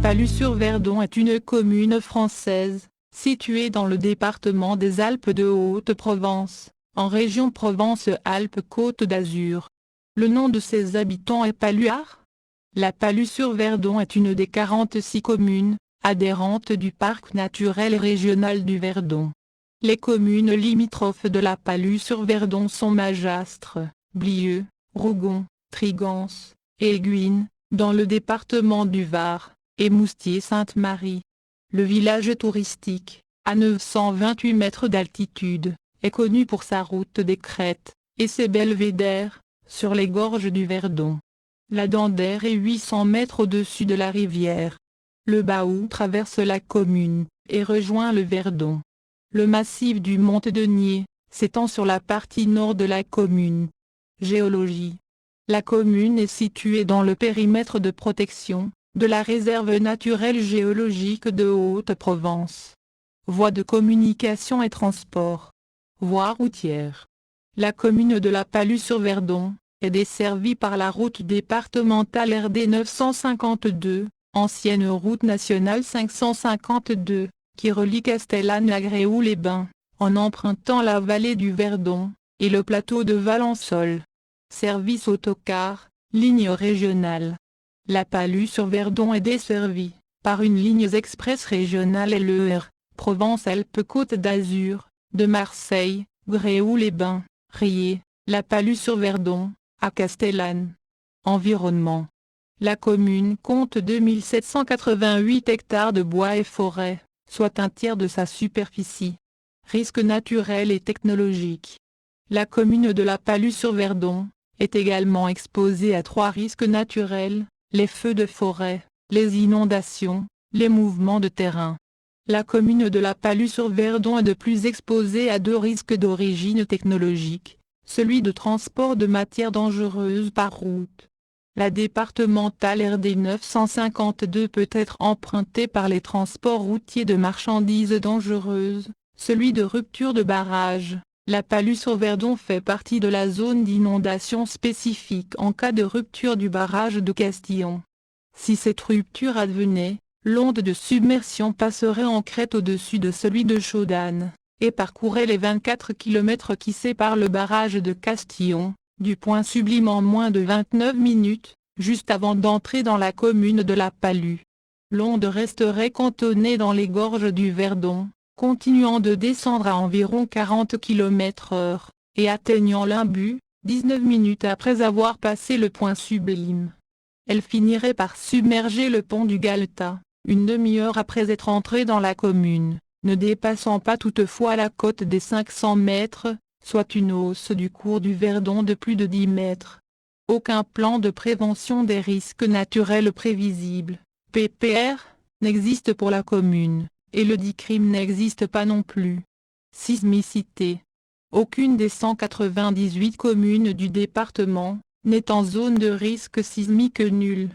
Palus-sur-Verdon est une commune française, située dans le département des Alpes de Haute-Provence, en région Provence-Alpes-Côte d'Azur. Le nom de ses habitants est Paluards. La Palus-sur-Verdon est une des 46 communes adhérentes du parc naturel régional du Verdon. Les communes limitrophes de la Palus-sur-Verdon sont Magastres, Blieux, Rougon, Trigance, et Éguines, dans le département du Var, et Moustier-Sainte-Marie. Le village touristique, à 928 mètres d'altitude, est connu pour sa route des crêtes, et ses belvédères, sur les gorges du Verdon. La Dandère est 800 mètres au-dessus de la rivière. Le Baou traverse la commune, et rejoint le Verdon. Le massif du Mont-Denier s'étend sur la partie nord de la commune. Géologie. La commune est située dans le périmètre de protection de la réserve naturelle géologique de Haute-Provence. Voies de communication et transport. Voies routières. La commune de la Palus-sur-Verdon est desservie par la route départementale RD 952, ancienne route nationale 552, qui relie Castellane à Gréoux-les-Bains, en empruntant la vallée du Verdon, et le plateau de Valençol. Service autocar, ligne régionale. La Palus-sur-Verdon est desservie par une ligne express régionale LER, Provence-Alpes-Côte d'Azur, de Marseille, Gréoux-les-Bains, Riez, la Palus-sur-Verdon, à Castellane. Environnement. La commune compte 2788 hectares de bois et forêts, soit un tiers de sa superficie. Risques naturels et technologiques. La commune de la Palus-sur-Verdon est également exposée à 3 risques naturels, les feux de forêt, les inondations, les mouvements de terrain. La commune de la Palus-sur-Verdon est de plus exposée à 2 risques d'origine technologique, celui de transport de matières dangereuses par route. La départementale RD 952 peut être empruntée par les transports routiers de marchandises dangereuses, celui de rupture de barrage. La Palus-sur-Verdon fait partie de la zone d'inondation spécifique en cas de rupture du barrage de Castillon. Si cette rupture advenait, l'onde de submersion passerait en crête au-dessus de celui de Chaudane, et parcourrait les 24 km qui séparent le barrage de Castillon du point sublime en moins de 29 minutes, juste avant d'entrer dans la commune de la Palus. L'onde resterait cantonnée dans les gorges du Verdon, continuant de descendre à environ 40 km/h, et atteignant l'Imbu, 19 minutes après avoir passé le point sublime. Elle finirait par submerger le pont du Galetas, une demi-heure après être entrée dans la commune, ne dépassant pas toutefois la cote des 500 mètres, soit une hausse du cours du Verdon de plus de 10 mètres. Aucun plan de prévention des risques naturels prévisibles, PPR, n'existe pour la commune, et le DICRIM n'existe pas non plus. Sismicité. Aucune des 198 communes du département n'est en zone de risque sismique nul.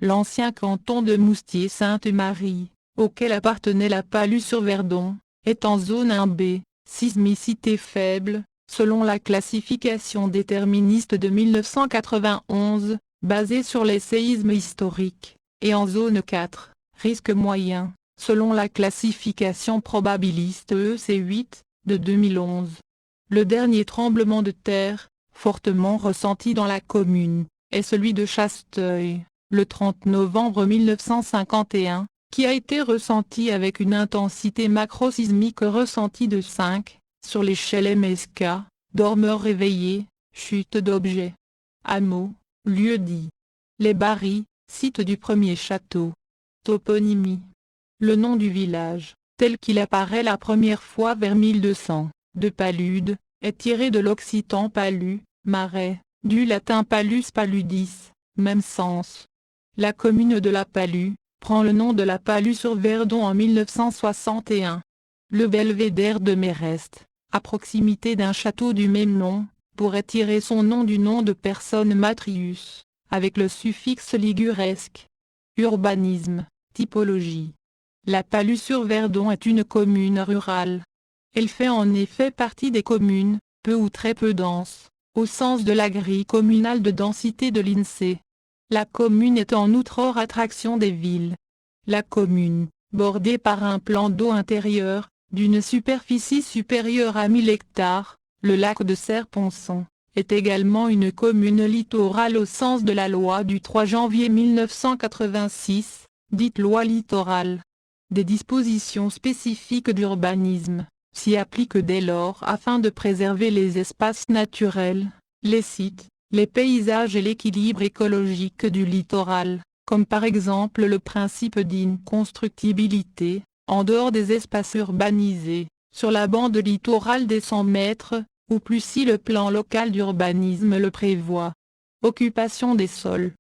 L'ancien canton de Moustier-Sainte-Marie, auquel appartenait la Palus-sur-Verdon, est en zone 1B, sismicité faible, selon la classification déterministe de 1991, basée sur les séismes historiques, et en zone 4, risque moyen, selon la classification probabiliste EC8, de 2011. Le dernier tremblement de terre, fortement ressenti dans la commune, est celui de Chasteuil, le 30 novembre 1951, qui a été ressenti avec une intensité macro-sismique ressentie de 5, sur l'échelle MSK, dormeurs réveillés, chute d'objets. Hameau, lieu-dit. Les Barris, site du premier château. Toponymie. Le nom du village, tel qu'il apparaît la première fois vers 1200, de Palude, est tiré de l'occitan palus, marais, du latin palus paludis, même sens. La commune de la Palus prend le nom de la Palus-sur-Verdon en 1961. Le belvédère de Méreste, à proximité d'un château du même nom, pourrait tirer son nom du nom de personne Matrius, avec le suffixe liguresque. Urbanisme, typologie. La Palus-sur-Verdon est une commune rurale. Elle fait en effet partie des communes, peu ou très peu denses, au sens de la grille communale de densité de l'INSEE. La commune est en outre hors attraction des villes. La commune, bordée par un plan d'eau intérieur, d'une superficie supérieure à 1000 hectares, le lac de Serre-Ponçon, est également une commune littorale au sens de la loi du 3 janvier 1986, dite loi littorale. Des dispositions spécifiques d'urbanisme s'y appliquent dès lors afin de préserver les espaces naturels, les sites, les paysages et l'équilibre écologique du littoral, comme par exemple le principe d'inconstructibilité, en dehors des espaces urbanisés, sur la bande littorale des 100 mètres, ou plus si le plan local d'urbanisme le prévoit. Occupation des sols.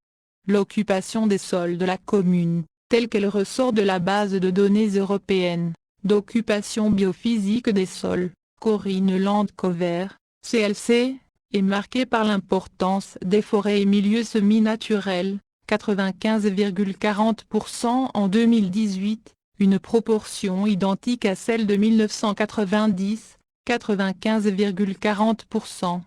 L'occupation des sols de la commune, telle qu'elle ressort de la base de données européenne, d'occupation biophysique des sols, Corinne Landcover, CLC, est marquée par l'importance des forêts et milieux semi-naturels, 95,40% en 2018, une proportion identique à celle de 1990, 95,40%.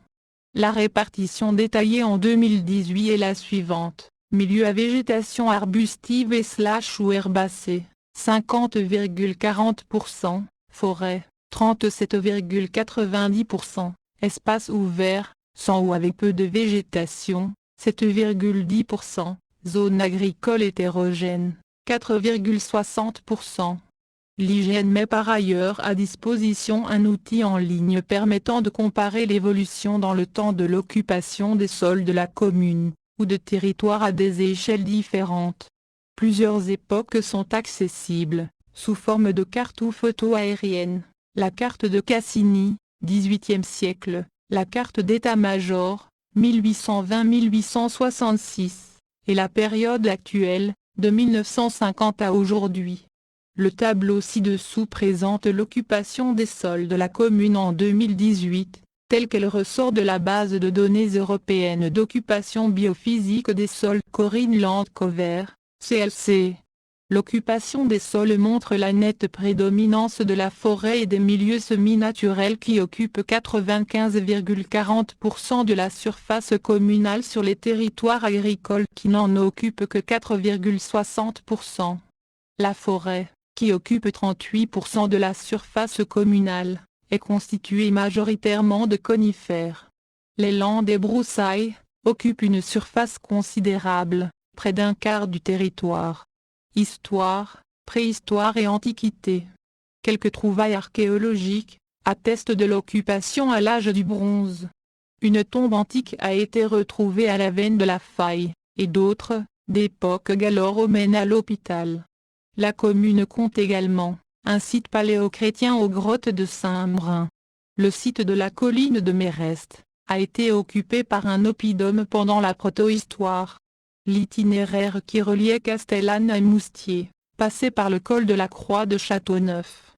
La répartition détaillée en 2018 est la suivante: milieu à végétation arbustive et ou herbacée, 50,40%, forêt, 37,90%, espace ouvert, sans ou avec peu de végétation, 7,10%, zone agricole hétérogène, 4,60%. L'IGN met par ailleurs à disposition un outil en ligne permettant de comparer l'évolution dans le temps de l'occupation des sols de la commune, ou de territoires à des échelles différentes. Plusieurs époques sont accessibles, sous forme de cartes ou photos aériennes: la carte de Cassini, XVIIIe siècle, la carte d'état-major, 1820-1866, et la période actuelle, de 1950 à aujourd'hui. Le tableau ci-dessous présente l'occupation des sols de la commune en 2018, telle qu'elle ressort de la base de données européenne d'occupation biophysique des sols Corinne Landcover, CLC. L'occupation des sols montre la nette prédominance de la forêt et des milieux semi-naturels qui occupent 95,40% de la surface communale sur les territoires agricoles qui n'en occupent que 4,60%. La forêt, qui occupe 38% de la surface communale, est constituée majoritairement de conifères. Les landes et broussailles occupent une surface considérable, près d'un quart du territoire. Histoire, préhistoire et antiquité. Quelques trouvailles archéologiques attestent de l'occupation à l'âge du bronze. Une tombe antique a été retrouvée à la veine de la faille, et d'autres, d'époque gallo-romaine à l'hôpital. La commune compte également un site paléochrétien aux grottes de Saint-Brin. Le site de la colline de Méreste a été occupé par un oppidum pendant la protohistoire. L'itinéraire qui reliait Castellane à Moustier passait par le col de la Croix de Châteauneuf.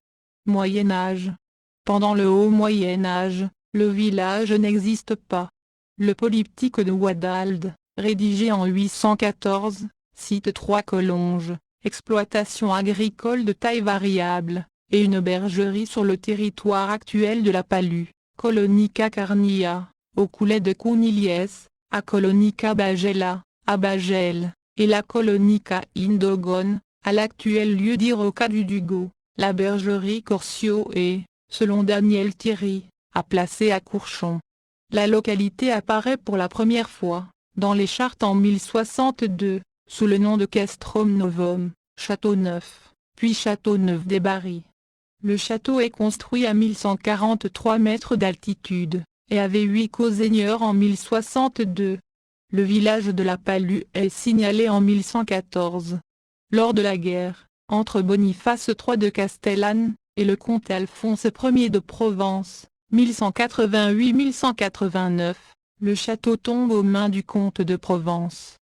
Moyen Âge. Pendant le Haut Moyen Âge, le village n'existe pas. Le polyptyque de Wadald, rédigé en 814, cite 3 collonges, exploitation agricole de taille variable, et une bergerie sur le territoire actuel de la Palue, Colonica Carnia, au coulet de Cunilies, à Colonica Bagella, à Bagel, et la Colonica Indogone, à l'actuel lieu-dit Rocca du Dugo. La bergerie Corcio est, selon Daniel Thierry, à placer à Courchon. La localité apparaît pour la première fois, dans les chartes en 1062, sous le nom de Castrum Novum, Châteauneuf, puis Châteauneuf-des-Barry. Le château est construit à 1143 mètres d'altitude, et avait 8 co-seigneurs en 1062. Le village de la Palue est signalé en 1114. Lors de la guerre, entre Boniface III de Castellane, et le comte Alphonse Ier de Provence, 1188-1189, le château tombe aux mains du comte de Provence.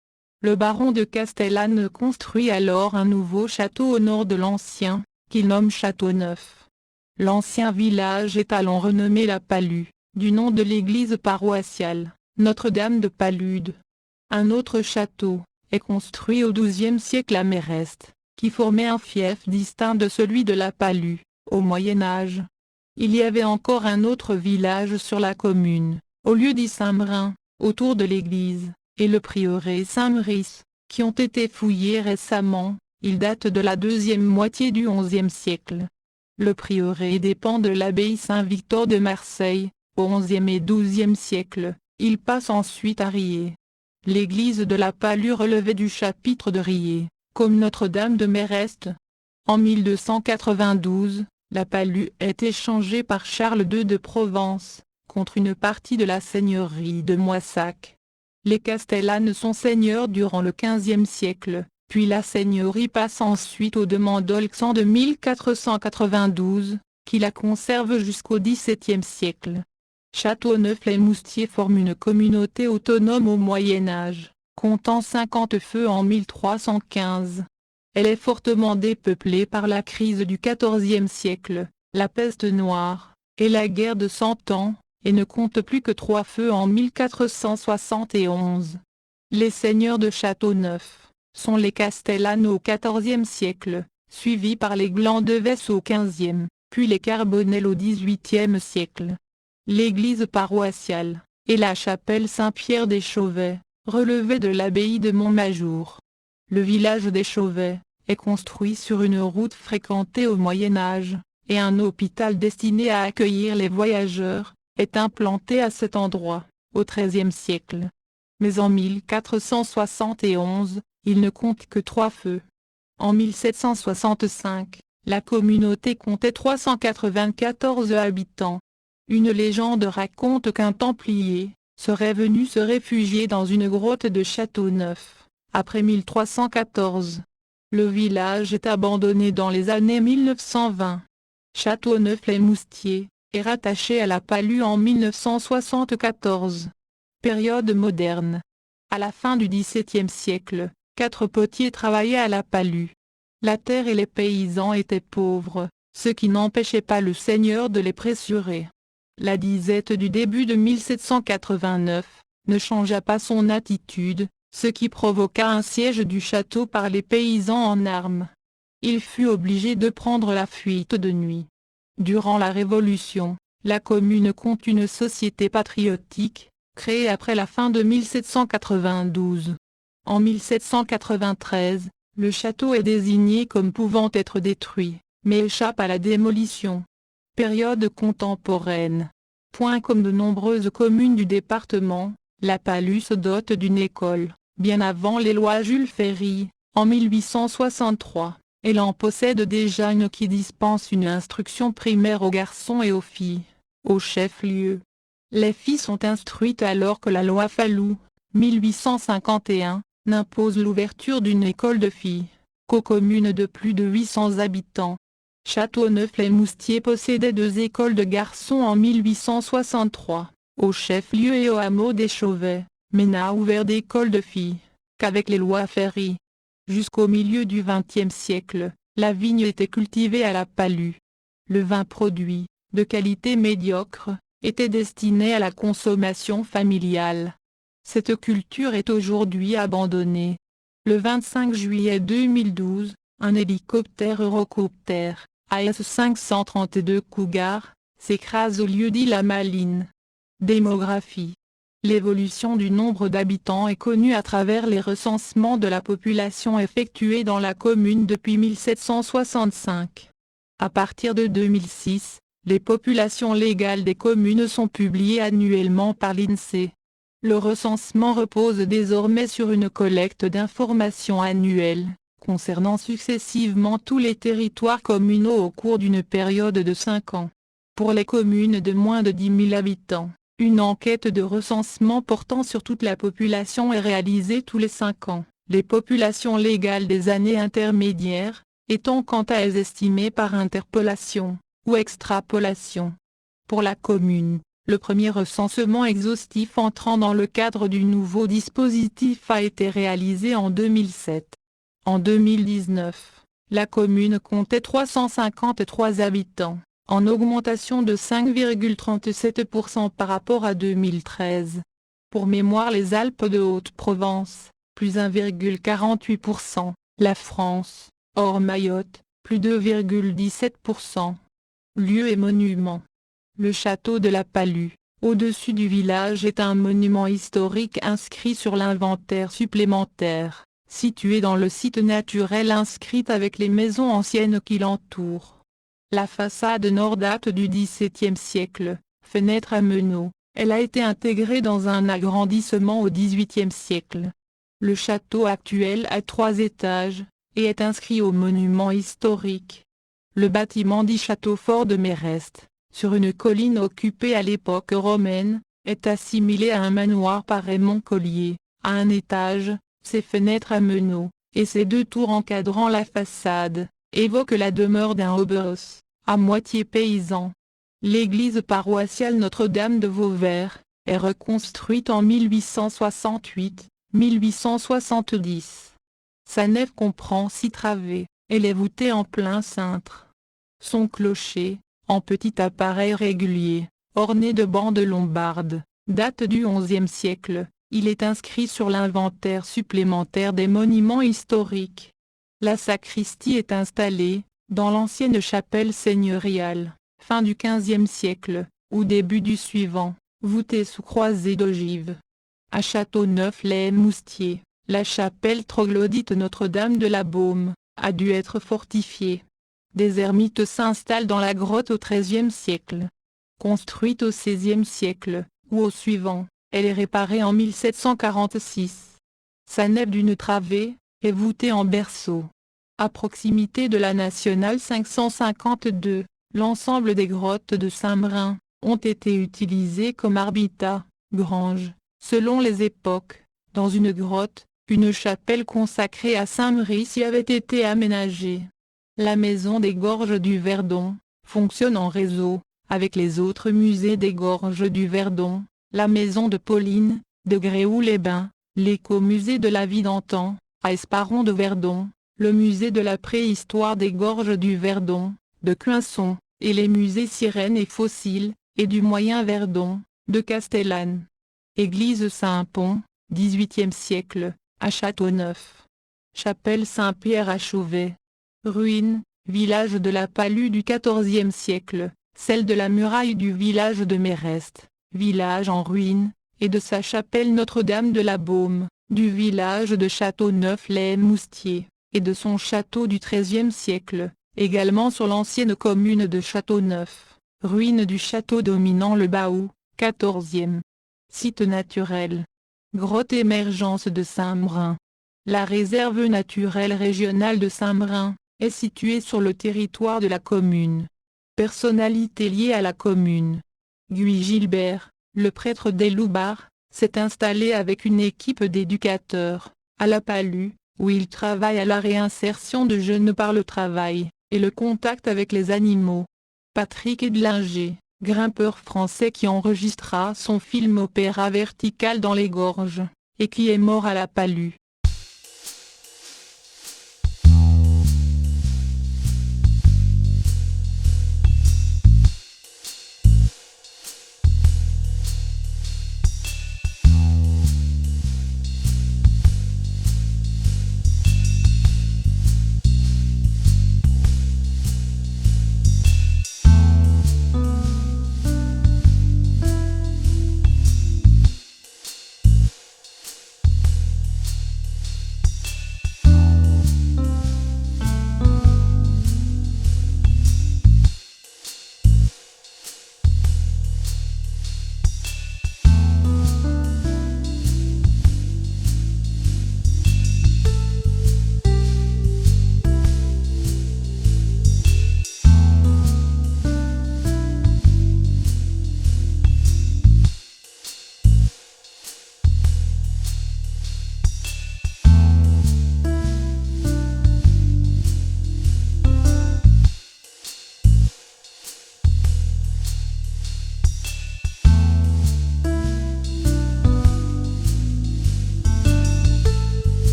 Le baron de Castellane construit alors un nouveau château au nord de l'ancien, qu'il nomme Châteauneuf. L'ancien village est alors renommé la Palue, du nom de l'église paroissiale, Notre-Dame de Palude. Un autre château est construit au XIIe siècle à Méreste, qui formait un fief distinct de celui de la Palue, au Moyen Âge. Il y avait encore un autre village sur la commune, au lieu-dit Saint-Brin, autour de l'église, et le prieuré Saint-Maurice, qui ont été fouillés récemment, Il date de la deuxième moitié du XIe siècle. Le prieuré dépend de l'abbaye Saint-Victor de Marseille. Au XIe et XIIe siècle, il passe ensuite à Riez. L'église de la Palue relevait du chapitre de Riez, comme Notre-Dame de Méreste. En 1292, la Palue est échangée par Charles II de Provence, contre une partie de la seigneurie de Moissac. Les Castellanes sont seigneurs durant le XVe siècle, puis la seigneurie passe ensuite aux de Mandolx de 1492, qui la conserve jusqu'au XVIIe siècle. Châteauneuf-les-Moustiers forme une communauté autonome au Moyen Âge, comptant 50 feux en 1315. Elle est fortement dépeuplée par la crise du XIVe siècle, la peste noire, et la guerre de Cent Ans, et ne compte plus que 3 feux en 1471. Les seigneurs de Châteauneuf sont les Castellanes au XIVe siècle, suivis par les Glandevès au XVe, puis les Carbonel au XVIIIe siècle. L'église paroissiale, et la chapelle Saint-Pierre des Chauvets, relevaient de l'abbaye de Montmajour. Le village des Chauvets est construit sur une route fréquentée au Moyen Âge, et un hôpital destiné à accueillir les voyageurs est implanté à cet endroit, au XIIIe siècle. Mais en 1471, il ne compte que 3 feux. En 1765, la communauté comptait 394 habitants. Une légende raconte qu'un Templier serait venu se réfugier dans une grotte de Châteauneuf, après 1314. Le village est abandonné dans les années 1920. Châteauneuf-les-Moustiers est rattaché à la Palue en 1974. Période moderne. À la fin du XVIIe siècle, 4 potiers travaillaient à la Palue. La terre et les paysans étaient pauvres, ce qui n'empêchait pas le seigneur de les pressurer. La disette du début de 1789 ne changea pas son attitude, ce qui provoqua un siège du château par les paysans en armes. Il fut obligé de prendre la fuite de nuit. Durant la Révolution, la commune compte une société patriotique, créée après la fin de 1792. En 1793, le château est désigné comme pouvant être détruit, mais échappe à la démolition. Période contemporaine. Comme de nombreuses communes du département, la Palue se dote d'une école, bien avant les lois Jules Ferry, en 1863. Elle en possède déjà une qui dispense une instruction primaire aux garçons et aux filles, au chef-lieu. Les filles sont instruites alors que la loi Fallou, 1851, n'impose l'ouverture d'une école de filles qu'aux communes de plus de 800 habitants. Châteauneuf-les-Moustiers possédait 2 écoles de garçons en 1863, au chef-lieu et au hameau des Chauvets, mais n'a ouvert d'école de filles qu'avec les lois Ferry. Jusqu'au milieu du XXe siècle, la vigne était cultivée à la Palue. Le vin produit, de qualité médiocre, était destiné à la consommation familiale. Cette culture est aujourd'hui abandonnée. Le 25 juillet 2012, un hélicoptère Eurocopter, AS-532 Cougar, s'écrase au lieu-dit La Maline. Démographie. L'évolution du nombre d'habitants est connue à travers les recensements de la population effectués dans la commune depuis 1765. À partir de 2006, les populations légales des communes sont publiées annuellement par l'INSEE. Le recensement repose désormais sur une collecte d'informations annuelles, concernant successivement tous les territoires communaux au cours d'une période de 5 ans. Pour les communes de moins de 10 000 habitants, une enquête de recensement portant sur toute la population est réalisée tous les 5 ans, les populations légales des années intermédiaires, étant quant à elles estimées par interpolation, ou extrapolation. Pour la commune, le premier recensement exhaustif entrant dans le cadre du nouveau dispositif a été réalisé en 2007. En 2019, la commune comptait 353 habitants, en augmentation de 5,37% par rapport à 2013. Pour mémoire, les Alpes de Haute-Provence, plus 1,48%, la France, hors Mayotte, plus 2,17%. Lieux et monuments. Le château de la Palue, au-dessus du village, est un monument historique inscrit sur l'inventaire supplémentaire. situé dans le site naturel inscrite avec les maisons anciennes qui l'entourent. La façade nord date du XVIIe siècle, fenêtre à meneaux, elle a été intégrée dans un agrandissement au XVIIIe siècle. Le château actuel a 3 étages, et est inscrit aux monuments historiques. Le bâtiment dit château fort de Méreste, sur une colline occupée à l'époque romaine, est assimilé à un manoir par Raymond Collier, à un étage, ses fenêtres à meneaux, et ses 2 tours encadrant la façade, évoquent la demeure d'un haut-boss, à moitié paysan. L'église paroissiale Notre-Dame de Vauvert, est reconstruite en 1868-1870. Sa nef comprend 6 travées, elle est voûtée en plein cintre. Son clocher, en petit appareil régulier, orné de bandes lombardes, date du XIe siècle, il est inscrit sur l'inventaire supplémentaire des monuments historiques. La sacristie est installée, dans l'ancienne chapelle seigneuriale, fin du XVe siècle, ou début du suivant, voûtée sous croisée d'ogives. À Châteauneuf-lès-Moustier, la chapelle troglodyte Notre-Dame de la Baume, a dû être fortifiée. Des ermites s'installent dans la grotte au XIIIe siècle. Construite au XVIe siècle, ou au suivant, elle est réparée en 1746. Sa nef d'une travée, est voûtée en berceau. À proximité de la nationale 552, l'ensemble des grottes de Saint-Brin, ont été utilisées comme habitat, grange, selon les époques. Dans une grotte, une chapelle consacrée à Saint-Maurice y avait été aménagée. La maison des Gorges du Verdon, fonctionne en réseau, avec les autres musées des Gorges du Verdon, la maison de Pauline, de Gréoux-les-Bains, l'écomusée de la vie d'antan, à Esparon de Verdon, le musée de la préhistoire des Gorges du Verdon, de Cuinson, et les musées Sirènes et Fossiles, et du Moyen Verdon, de Castellane. Église Saint-Pons, XVIIIe siècle, à Châteauneuf. Chapelle Saint-Pierre à Chauvet. Ruines, village de la Palue du XIVe siècle, celle de la muraille du village de Méreste, village en ruine, et de sa chapelle Notre-Dame de la Baume, du village de Châteauneuf-lès-Moustier, et de son château du XIIIe siècle, également sur l'ancienne commune de Châteauneuf, ruine du château dominant le Baou, XIVe. Site naturel. Grotte émergence de Saint-Brin. La réserve naturelle régionale de Saint-Brin, est située sur le territoire de la commune. Personnalité liée à la commune. Guy Gilbert, le prêtre des Loubards, s'est installé avec une équipe d'éducateurs, à la Palue, où il travaille à la réinsertion de jeunes par le travail, et le contact avec les animaux. Patrick Edlinger, grimpeur français qui enregistra son film opéra Vertical dans les gorges, et qui est mort à la Palue.